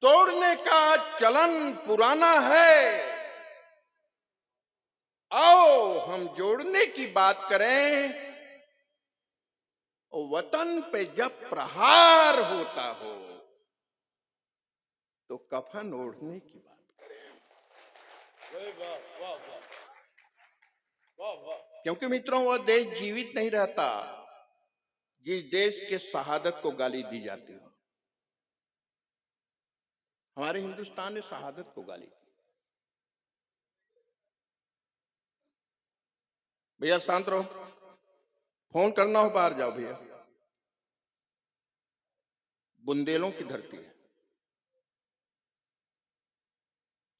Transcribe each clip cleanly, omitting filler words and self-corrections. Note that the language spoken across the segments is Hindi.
तोड़ने का चलन पुराना है। आओ हम जोड़ने की बात करें। वतन पे जब प्रहार होता हो तो कफन ओढ़ने की बात करें। वाह वाह वाह वाह वाह। क्योंकि मित्रों वह देश जीवित नहीं रहता जिस देश के शहादत को गाली दी जाती हो। हमारे हिंदुस्तान ने शहादत को गाली दी। भैया शांत रहो, फोन करना हो बाहर जाओ भैया। बुंदेलों की धरती है।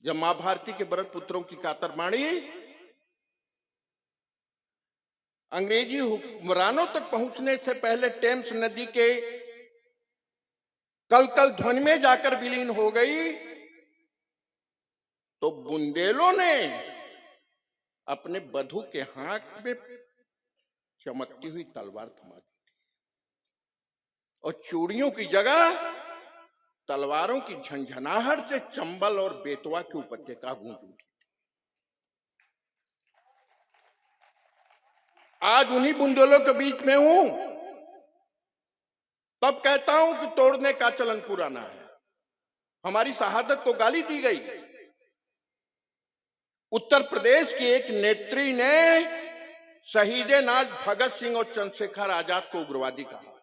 जब मां भारती के भरत पुत्रों की कातरबाणी अंग्रेजी हुक्मरानों तक पहुंचने से पहले टेम्स नदी के कलकल ध्वनि में जाकर विलीन हो गई, तो बुंदेलों ने अपने बधू के हाथ में चमकती हुई तलवार थमा दी और चूड़ियों की जगह तलवारों की झंझनाहट से चंबल और बेतवा के उपत्यका गूंज उठी। आज उन्हीं बुंदेलों के बीच में हूं, तब कहता हूं कि तोड़ने का चलन पुराना है। हमारी शहादत को गाली दी गई। उत्तर प्रदेश की एक नेत्री ने शहीदे नाज भगत सिंह और चंद्रशेखर आजाद को उग्रवादी कहा।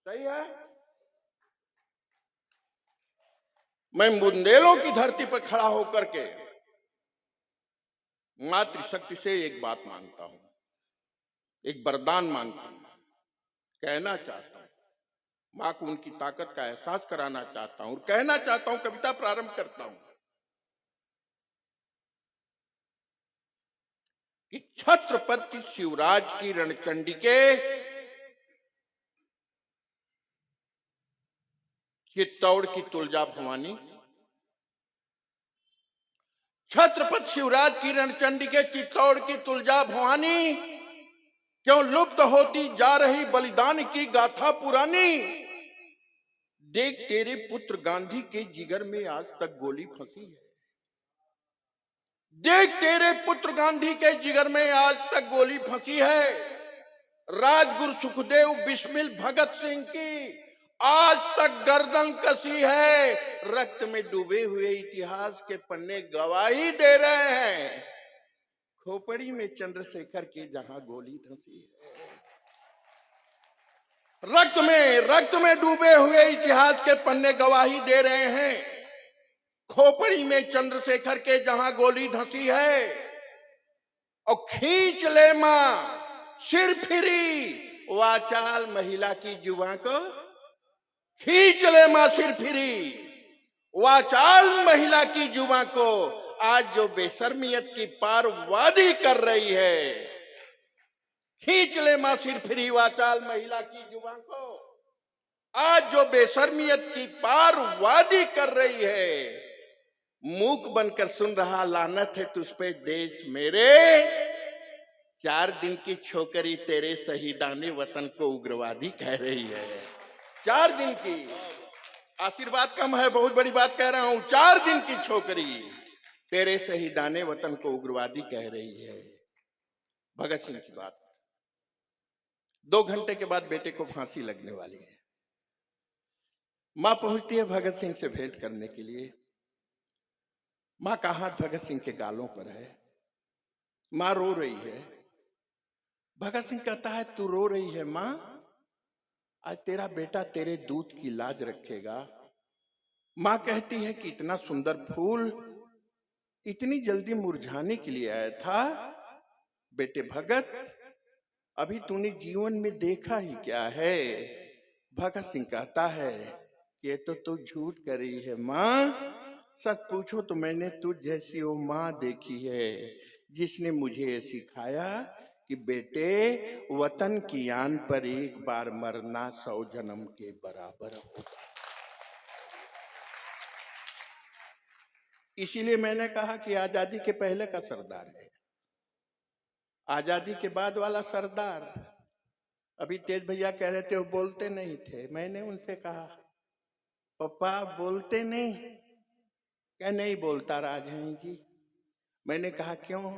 सही है। मैं बुंदेलों की धरती पर खड़ा होकर के मातृशक्ति से एक बात मांगता हूं, एक वरदान मांगता हूं, कहना चाहता हूं, मां को उनकी ताकत का एहसास कराना चाहता हूं और कहना चाहता हूं। कविता प्रारंभ करता हूं कि छत्रपति शिवराज की रणचंडी के चित्तौड़ की तुलजा भवानी, छत्रपति शिवराज की रणचंडी के चित्तौड़ की तुलजा भवानी, क्यों लुप्त होती जा रही बलिदान की गाथा पुरानी। देख तेरे पुत्र गांधी के जिगर में आज तक गोली फंसी है। देख तेरे पुत्र गांधी के जिगर में आज तक गोली फंसी है। राजगुरु सुखदेव बिस्मिल भगत सिंह की आज तक गर्दन कसी है। रक्त में डूबे हुए इतिहास के पन्ने गवाही दे रहे हैं। खोपड़ी में चंद्रशेखर की जहां गोली धंसी है। रक्त में डूबे हुए इतिहास के पन्ने गवाही दे रहे हैं। खोपड़ी में चंद्रशेखर के जहां गोली धंसी है। और खींच ले मां सिर फिरी वाचाल महिला की जुबां को। खींच ले मां सिर फिरी वाचाल महिला की जुबां को। आज जो बेशर्मियत की पार वादी कर रही है। खींच ले मां सिर फिरी वाचाल महिला की जुबां को। आज जो बेशर्मियत की पार वादी कर रही है। मूक बनकर सुन रहा लानत है तुझ पे देश मेरे। 4 दिन की छोकरी तेरे शहीदाने वतन को उग्रवादी कह रही है। 4 दिन की, आशीर्वाद कम है, बहुत बड़ी बात कह रहा हूं। 4 दिन की छोकरी तेरे शहीदाने वतन को उग्रवादी कह रही है। भगत सिंह की बात। 2 घंटे के बाद बेटे को फांसी लगने वाली है। मां पहुंचती है भगत सिंह से भेंट करने के लिए। मां का हाथ भगत सिंह के गालों पर है। मां रो रही है। भगत सिंह कहता है तू रो रही है मां, आज तेरा बेटा तेरे दूध की लाज रखेगा। मां कहती है कि इतना सुंदर फूल इतनी जल्दी मुरझाने के लिए आया था। बेटे भगत, अभी तूने जीवन में देखा ही क्या है। भगत सिंह कहता है ये तो तू झूठ कर रही है मां। सच पूछो तो मैंने तुझ जैसी वो मां देखी है जिसने मुझे ये सिखाया कि बेटे वतन की आन पर एक बार मरना 100 जन्म के बराबर होगा। इसीलिए मैंने कहा कि आजादी के पहले का सरदार है, आजादी के बाद वाला सरदार। अभी तेज भैया कह रहे थे वो बोलते नहीं थे। मैंने उनसे कहा पापा आप बोलते नहीं? क्या नहीं बोलता राजन जी? मैंने कहा क्यों?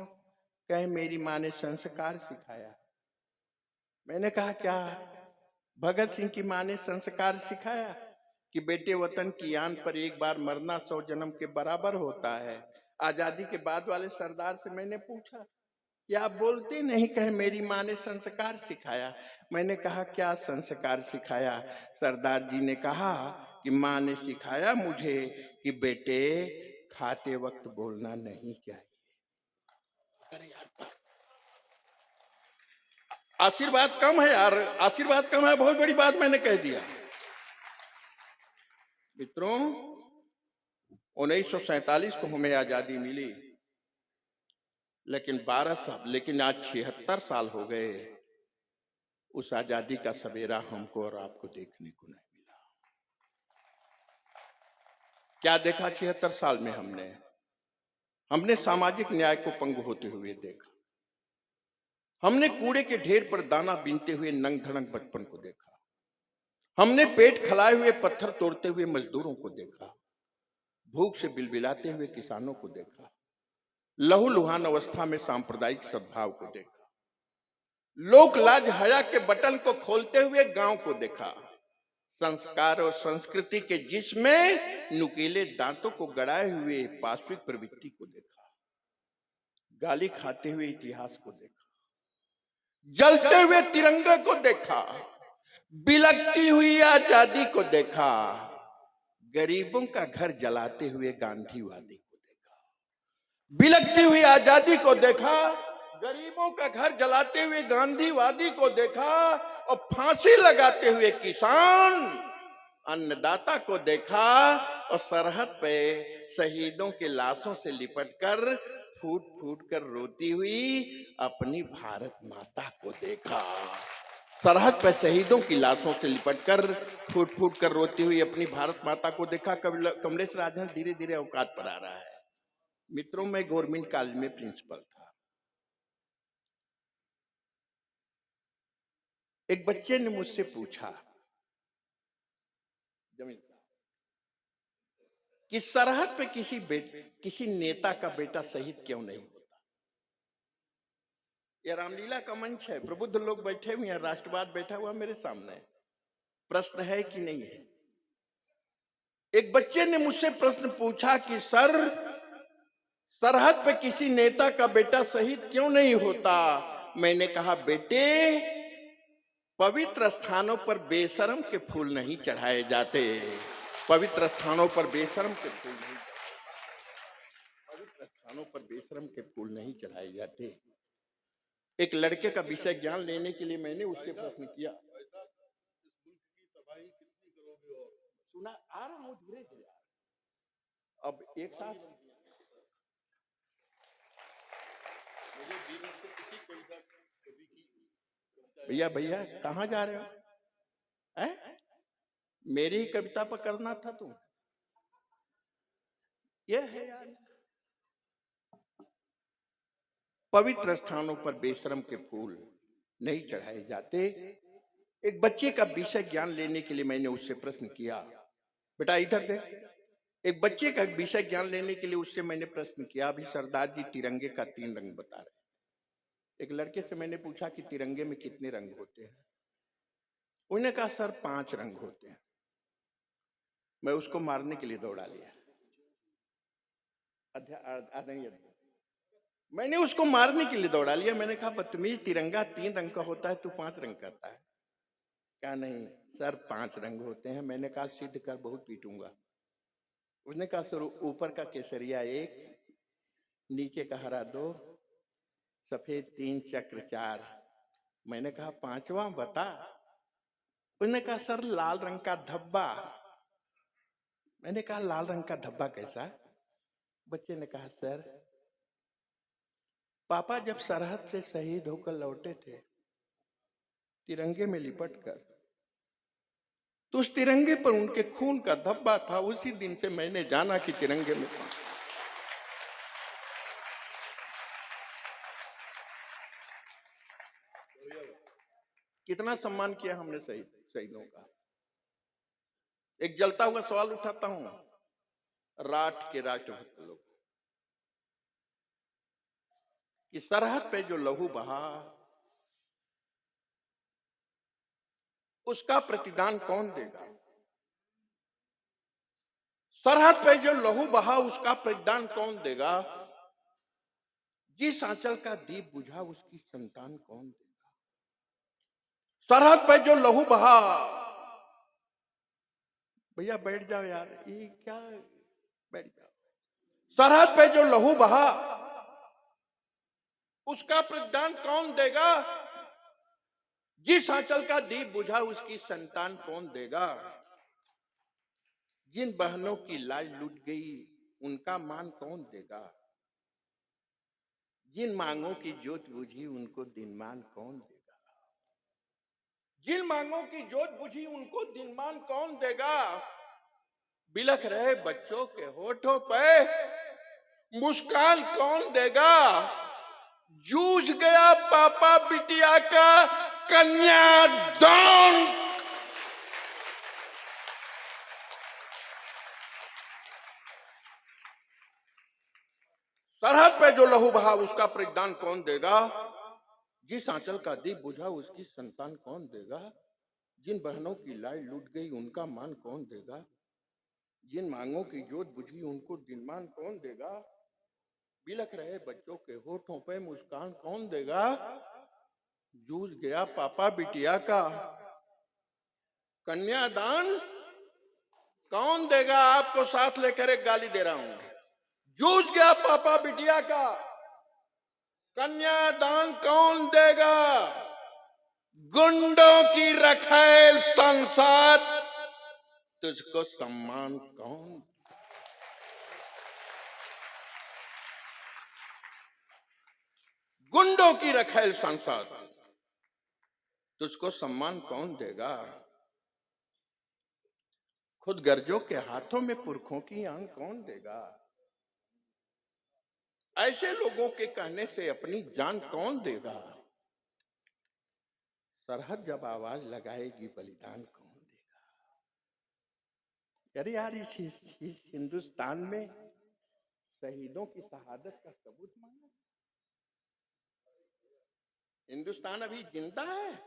कहे मेरी माँ ने संस्कार सिखाया। मैंने कहा क्या? भगत सिंह की माँ ने संस्कार सिखाया कि बेटे वतन की आन पर एक बार मरना 100 जन्म के बराबर होता है। आजादी के बाद वाले सरदार से मैंने पूछा कि आप बोलते नहीं? कहे मेरी माँ ने संस्कार सिखाया। मैंने कहा क्या संस्कार सिखाया? सरदार जी ने कहा कि माँ ने सिखाया मुझे कि बेटे खाते वक्त बोलना नहीं चाहिए। अरे यार, आशीर्वाद कम है यार, आशीर्वाद कम है, बहुत बड़ी बात मैंने कह दिया। मित्रों, 1947 को हमें आजादी मिली, लेकिन आज 76 साल हो गए, उस आजादी का सवेरा हमको और आपको देखने को नहीं मिला। क्या देखा 76 साल में? हमने सामाजिक न्याय को पंग होते हुए देखा। हमने कूड़े के ढेर पर दाना बीनते हुए नंग धड़ंग बचपन को देखा। हमने पेट खलाए हुए पत्थर तोड़ते हुए मजदूरों को देखा। भूख से बिलबिलाते हुए किसानों को देखा। लहूलुहान अवस्था में सांप्रदायिक सद्भाव को देखा। लोक लाज हया के बटन को खोलते हुए गांव को देखा। संस्कार और संस्कृति के जिसमें नुकीले दांतों को गड़ाए हुए पाश्विक प्रवृत्ति को देखा। गाली खाते हुए इतिहास को देखा। जलते हुए तिरंगे को देखा। बिलखती हुई आजादी को देखा। गरीबों का घर जलाते हुए गांधीवादी को देखा। बिलखती हुई आजादी को देखा, गरीबों का घर जलाते हुए गांधीवादी को देखा, और फांसी लगाते हुए किसान अन्नदाता को देखा, और सरहद पे शहीदों के लाशों से लिपटकर फूट फूट कर रोती हुई अपनी भारत माता को देखा। सरहद पर शहीदों की लाशों से लिपटकर फूट फूट कर रोती हुई अपनी भारत माता को देखा। कमलेश राजन धीरे धीरे औकात पर आ रहा है। मित्रों, मैं गवर्नमेंट कॉलेज में प्रिंसिपल था। एक बच्चे ने मुझसे पूछा कि सरहद पे किसी नेता का बेटा शहीद क्यों नहीं होता? यह रामलीला का मंच है, प्रबुद्ध लोग बैठे हुए हैं, राष्ट्रवाद बैठा हुआ मेरे सामने। प्रश्न है कि नहीं है? एक बच्चे ने मुझसे प्रश्न पूछा कि सर, सरहद पे किसी नेता का बेटा शहीद क्यों नहीं होता? मैंने कहा बेटे, पवित्र स्थानों पर बेशर्म के फूल नहीं चढ़ाए जाते। पवित्र स्थानों पर बेशर्म के फूल नहीं, पवित्र स्थानों पर बेशर्म के फूल नहीं चढ़ाए जाते। एक लड़के का विषय ज्ञान लेने के लिए मैंने उससे प्रश्न किया। सुना आ रहा हूं धीरे धीरे। अब एक साथ भैया कहाँ जा रहे हो? मेरी ही कविता पर करना था तुम? यह है यार, पवित्र स्थानों पर बेशर्म के फूल नहीं चढ़ाए जाते। एक बच्चे का विषय ज्ञान लेने के लिए मैंने उससे प्रश्न किया, बेटा इधर देख। एक बच्चे का विषय ज्ञान लेने के लिए उससे मैंने प्रश्न किया, अभी सरदार जी तिरंगे का 3 रंग बता रहे। एक लड़के से मैंने पूछा कि तिरंगे में कितने रंग होते हैं? उन्होंने कहा सर 5 रंग होते हैं। मैं उसको मारने के लिए दौड़ा लिया। मैंने उसको मारने के लिए दौड़ा लिया। मैंने कहा बदतमीज, तिरंगा 3 रंग का होता है, तू 5 रंग करता है। क्या नहीं सर 5 रंग होते हैं। मैंने कहा सिद्ध कर, बहुत पीटूंगा। उसने कहा सर ऊपर का केसरिया 1, नीचे का हरा 2, सफेद 3, चक्र 4। मैंने कहा 5वां बता। उसने कहा सर लाल रंग का धब्बा। मैंने कहा लाल रंग का धब्बा कैसा? बच्चे ने कहा सर, पापा जब सरहद से शहीद होकर लौटे थे तिरंगे में लिपट कर, तो उस तिरंगे पर उनके खून का धब्बा था। उसी दिन से मैंने जाना कि तिरंगे में था। कितना सम्मान किया हमने शहीदों का। एक जलता हुआ सवाल उठाता हूं राठ के राष्ट्रभक्त लोग कि सरहद पे जो लहू बहा उसका प्रतिदान कौन देगा? सरहद पे जो लहू बहा उसका प्रतिदान कौन देगा? जिस आंचल का दीप बुझा उसकी संतान कौन देगा? सरहद पे जो लहू बहा, भैया बैठ जाओ यार, ये क्या, बैठ जाओ। सरहद पे जो लहू बहा उसका प्रतिदान कौन देगा? जिस आंचल का दीप बुझा उसकी संतान कौन देगा? जिन बहनों की लाज लुट गई उनका मान कौन देगा? जिन मांगों की जोत बुझी उनको दिनमान कौन देगा? जिन मांगों की जोत बुझी उनको दिनमान कौन देगा? बिलख रहे बच्चों के होठों पे मुस्कान कौन देगा? जूझ गया पापा बिटिया का कन्यादान। सरहद पे जो लहू बहा उसका प्रतिदान कौन देगा? जिस आंचल का दीप बुझा उसकी संतान कौन देगा? जिन बहनों की लाज लूट गई उनका मान कौन देगा? जिन मांगों की जोत बुझी उनको दिनमान कौन देगा? बिलख रहे बच्चों के होठों पे मुस्कान कौन देगा? जूझ गया पापा बिटिया का कन्यादान कौन देगा? आपको साथ लेकर एक गाली दे रहा हूं। जूझ गया पापा बिटिया का कन्यादान कौन देगा? गुंडों की रखेल संसद तुझको सम्मान कौन? गुंडों की रखेल संसद तुझको सम्मान कौन देगा? खुद गर्जों के हाथों में पुरखों की आंख कौन देगा? ऐसे लोगों के कहने से अपनी जान कौन देगा? सरहद जब आवाज लगाएगी बलिदान कौन देगा? अरे यार इस हिंदुस्तान में शहीदों की शहादत का सबूत मांगा। हिंदुस्तान अभी जिंदा है।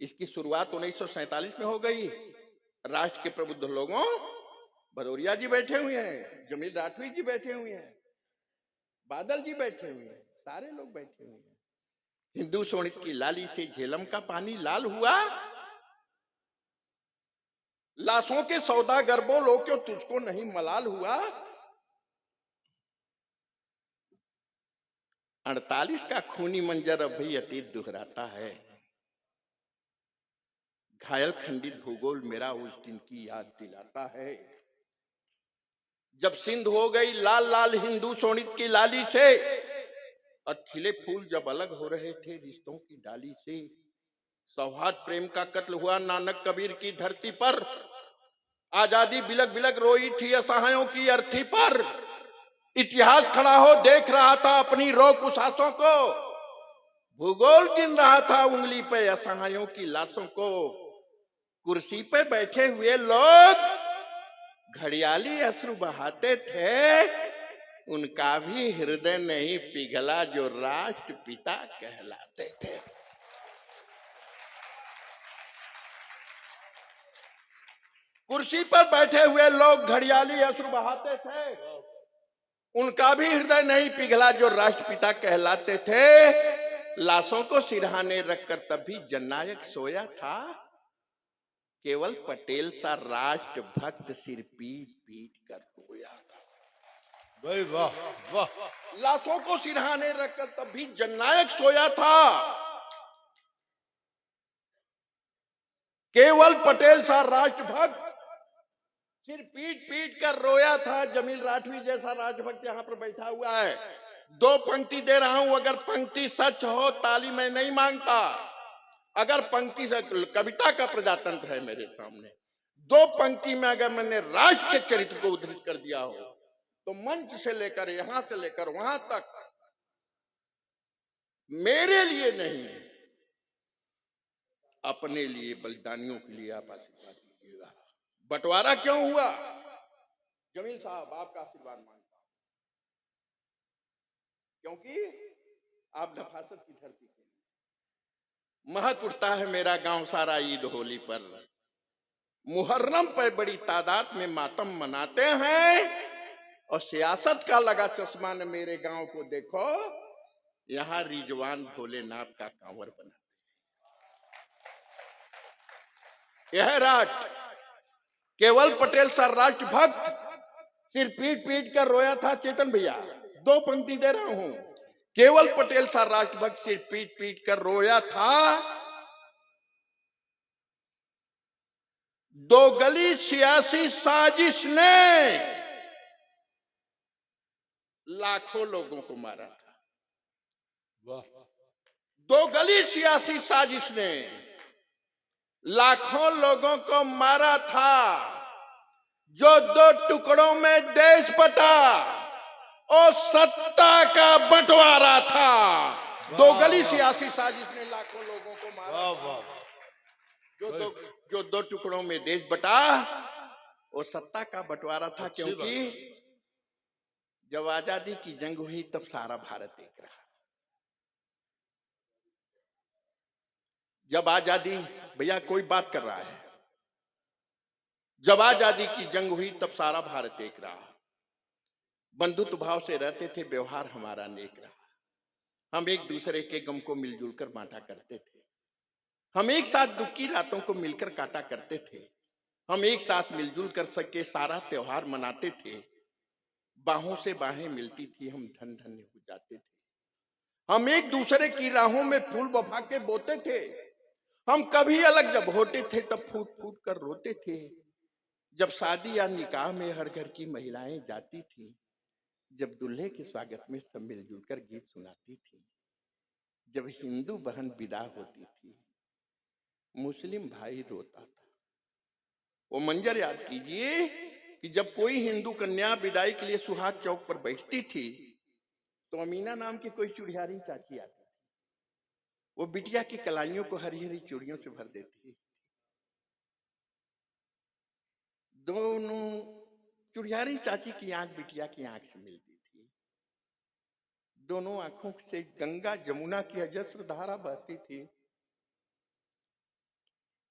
इसकी शुरुआत 1947 में हो गई। राष्ट्र के प्रबुद्ध लोगों, भदौरिया जी बैठे हुए हैं, जमील राठवी जी बैठे हुए हैं, बादल जी बैठे हुए हैं, सारे लोग बैठे हुए हैं। हिंदू शोणित की लाली से झेलम का पानी लाल हुआ। लाशों के सौदागर बोलो क्यों तुझको नहीं मलाल हुआ? 48 का खूनी मंजर अब भी अतीत दोहराता है। घायल खंडित भूगोल मेरा उस दिन की याद दिलाता है जब सिंध हो गई लाल लाल हिंदू शोणित की लाली से, और खिले फूल जब अलग हो रहे थे रिश्तों की डाली से। सौहार्द प्रेम का कत्ल हुआ नानक कबीर की धरती पर। आजादी बिलक बिलक रोई थी असहायों की अर्थी पर। इतिहास खड़ा हो देख रहा था अपनी रोक उस आंसों को। भूगोल गिन रहा था उंगली पे असहायों की लाशों को। कुर्सी पे बैठे हुए लोग घड़ियाली अश्रु बहाते थे, उनका भी हृदय नहीं पिघला जो राष्ट्रपिता कहलाते थे। कुर्सी पर बैठे हुए लोग घड़ियाली अश्रु बहाते थे, उनका भी हृदय नहीं पिघला जो राष्ट्रपिता कहलाते थे। लाशों को सिरहाने रखकर तभी जननायक सोया था। केवल पटेल सा राष्ट्रभक्त सिर पीट पीट कर रोया था। भाई वाह वाह। लाशों को सिरहाने रखकर तभी जननायक सोया था। केवल पटेल सा राष्ट्रभक्त सिर पीट पीट कर रोया था। जमील राठवी जैसा राष्ट्रभक्त यहाँ पर बैठा हुआ है। 2 पंक्ति दे रहा हूं, अगर पंक्ति सच हो ताली मैं नहीं मांगता। अगर पंक्ति से, कविता का प्रजातंत्र है मेरे सामने, 2 पंक्ति में अगर मैंने राष्ट्र के चरित्र को उद्धृत कर दिया हो तो मंच से लेकर यहां से लेकर वहां तक मेरे लिए नहीं, अपने लिए, बलिदानियों के लिए आप आशीर्वाद कीजिएगा। बंटवारा क्यों हुआ? जमील साहब आपका आशीर्वाद मांगता हूं, क्योंकि आप नफासत की धरती के महक उठता है मेरा गांव सारा ईद होली पर। मुहर्रम पर बड़ी तादाद में मातम मनाते हैं और सियासत का लगा चश्मा न मेरे गांव को देखो, यहां रिजवान भोलेनाथ का कांवर बना। यह रात केवल पटेल सर राष्ट्रभक्त सिर पीट पीट कर रोया था। चेतन भैया 2 पंक्ति दे रहा हूं। केवल पटेल सर राष्ट्रभक्त सिर पीट पीट कर रोया था, 2 गली सियासी साजिश ने लाखों लोगों को मारा था। वाह 2 गली सियासी साजिश ने लाखों लोगों को मारा था। जो 2 टुकड़ों में देश बटा और सत्ता का बंटवारा था। 2 गली सियासी साजिश ने लाखों लोगों को मारा था। जो 2 टुकड़ों में देश बटा और सत्ता का बंटवारा था। क्योंकि जब आजादी की जंग हुई तब सारा भारत एक रहा। जब आजादी, भैया कोई बात कर रहा है, जब आजादी की जंग हुई तब सारा भारत एक रहा। बंधुत्व भाव से रहते थे, व्यवहार हमारा नेक रहा। हम एक दूसरे के गम को मिलजुल कर बांटा करते थे। हम एक साथ दुख की रातों को मिलकर काटा करते थे। हम एक साथ मिलजुल कर सके सारा त्योहार मनाते थे। बाहों से बाहें मिलती थी, हम धन धन्य हो जाते थे। हम एक दूसरे की राहों में फूल वफा के बोते थे। हम कभी अलग जब होते थे तब फूट फूट कर रोते थे। जब शादी या निकाह में हर घर की महिलाएं जाती थी, जब दूल्हे के स्वागत में सब मिलजुल कर गीत सुनाती थी, जब हिंदू बहन विदा होती थी, मुस्लिम भाई रोता था। वो मंजर याद कीजिए कि जब कोई हिंदू कन्या विदाई के लिए सुहाग चौक पर बैठती थी तो अमीना नाम की कोई चुड़ियारी चाची आती थी। वो बिटिया की कलाइयों को हरी हरी चूड़ियों से भर देती। दोनों चुड़ियारी चाची की आंख बिटिया की आंख से मिलती थी। दोनों आंखों से गंगा जमुना की अजस्र धारा बहती थी।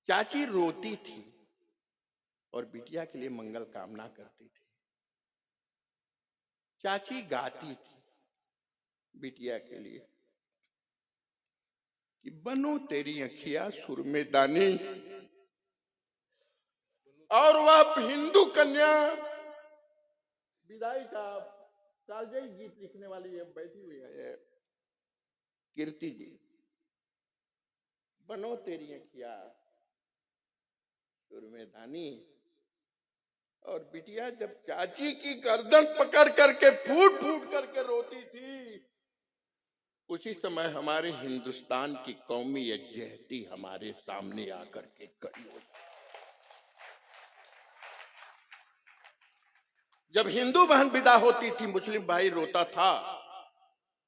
चाची रोती थी और बिटिया के लिए मंगल कामना करती थी। चाची गाती थी बिटिया के लिए कि बनो तेरी अखियां सुर में दानी। और वह हिंदू कन्या विदाई का कालजयी गीत लिखने वाली बैठी हुई है कीर्ति जी। बनो तेरी अखियां सुर में दानी। और बिटिया जब चाची की गर्दन पकड़ करके फूट फूट करके रोती थी, उसी समय हमारे हिंदुस्तान की कौमी यज्ञहती हमारे सामने आकर के खड़ी हो। जब हिंदू बहन विदा होती थी, मुस्लिम भाई रोता था।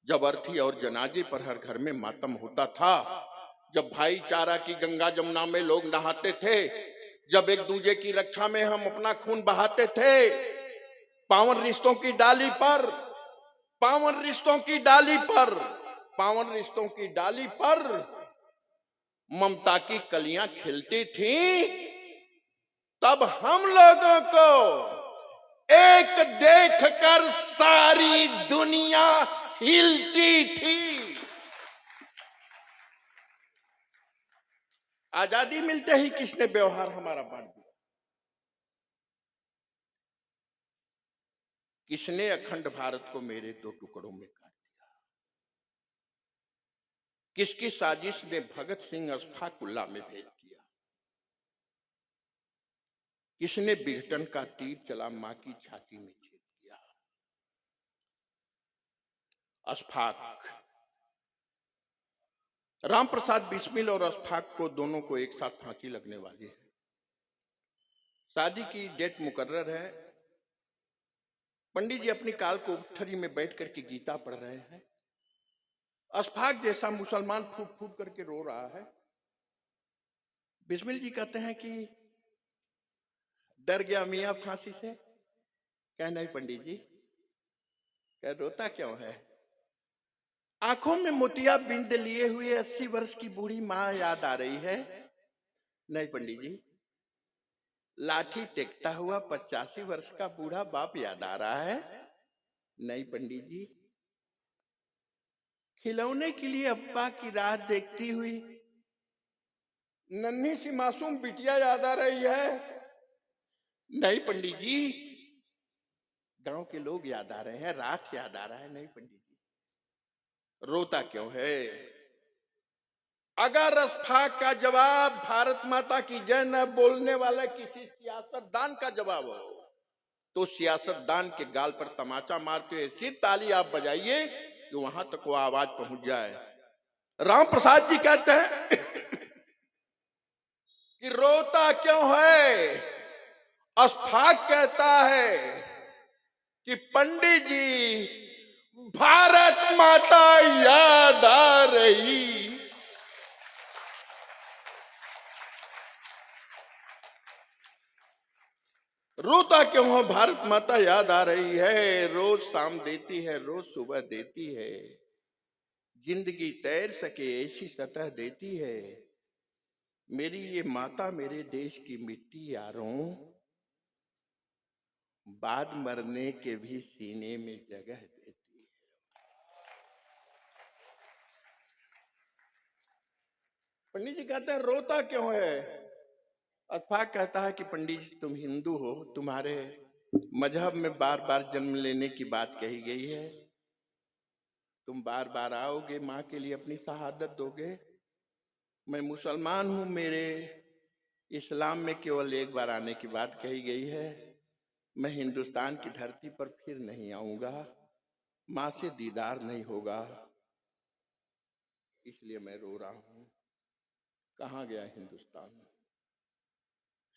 जब अर्थी और जनाजे पर हर घर में मातम होता था। जब भाईचारा की गंगा जमुना में लोग नहाते थे। जब एक दूसरे की रक्षा में हम अपना खून बहाते थे। पावन रिश्तों की डाली पर, पावन रिश्तों की डाली पर, पावन रिश्तों की डाली पर ममता की कलियां खिलती थी। तब हम लोगों को एक देखकर सारी दुनिया हिलती थी। आजादी मिलते ही किसने व्यवहार हमारा बांट दिया? किसने अखंड भारत को मेरे 2 टुकड़ों में काट दिया? किसकी साजिश ने भगत सिंह अशफाकुल्ला में भेद किया? किसने बिघटन का तीर चला मां की छाती में छेद किया? अशफाक, राम प्रसाद बिस्मिल और अशफाक को दोनों को एक साथ फांसी लगने वाली है। शादी की डेट मुकर्रर है। पंडित जी अपनी काल को उठरी में बैठ करके गीता पढ़ रहे हैं। अशफाक जैसा मुसलमान फूट फूट करके रो रहा है। बिस्मिल जी कहते हैं कि डर गया मियाँ फांसी से? कह नहीं पंडित जी। कह रोता क्यों है? आंखों में मोतिया बिंद लिए हुए 80 वर्ष की बूढ़ी माँ याद आ रही है? नहीं पंडित जी। लाठी टेकता हुआ 85 वर्ष का बूढ़ा बाप याद आ रहा है? नहीं पंडित जी। खिलौने के लिए अब्बा की राह देखती हुई नन्ही सी मासूम बिटिया याद आ रही है? नहीं पंडित जी। गांव के लोग याद आ रहे हैं, राख याद आ रहा है? नहीं पंडित जी। रोता क्यों है? अगर अस्फाक का जवाब भारत माता की जय न बोलने वाले किसी सियासतदान का जवाब हो, तो सियासतदान के गाल पर तमाचा मारते हुए सिर ताली आप बजाइए कि वहां तक वो आवाज पहुंच जाए। राम प्रसाद जी कहते हैं कि रोता क्यों है? अस्फाक कहता है कि पंडित जी भारत माता याद आ रही। रोता क्यों है? भारत माता याद आ रही है। रोज शाम देती है, रोज सुबह देती है। जिंदगी तैर सके ऐसी सतह देती है। मेरी ये माता मेरे देश की मिट्टी यारों, बाद मरने के भी सीने में जगह देती है। पंडित जी कहते हैं रोता क्यों है? अथाक कहता है कि पंडित जी तुम हिंदू हो, तुम्हारे मजहब में बार बार जन्म लेने की बात कही गई है। तुम बार बार आओगे, माँ के लिए अपनी शहादत दोगे। मैं मुसलमान हूं, मेरे इस्लाम में केवल एक बार आने की बात कही गई है। मैं हिंदुस्तान की धरती पर फिर नहीं आऊंगा, माँ से दीदार नहीं होगा, इसलिए मैं रो रहा हूं। कहाँ गया हिंदुस्तान?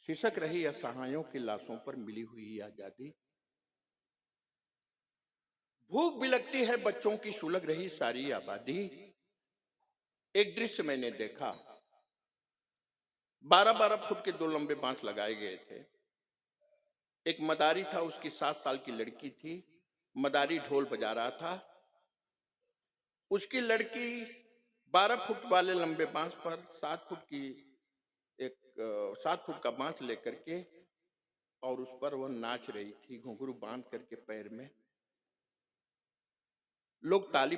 सिसक रही असहायों की लाशों पर मिली हुई आजादी। भूख बिलकती है बच्चों की सुलग रही सारी आबादी। एक दृश्य मैंने देखा, 12-12 फुट के 2 लंबे बांस लगाए गए थे। एक मदारी था, उसकी 7 साल की लड़की थी। मदारी ढोल बजा रहा था। उसकी लड़की 12 फुट वाले लंबे बांस पर 7 फुट का बांस लेकर के, और उस पर वह नाच रही थी, घुंघरू बांध करके पैर में। लोग ताली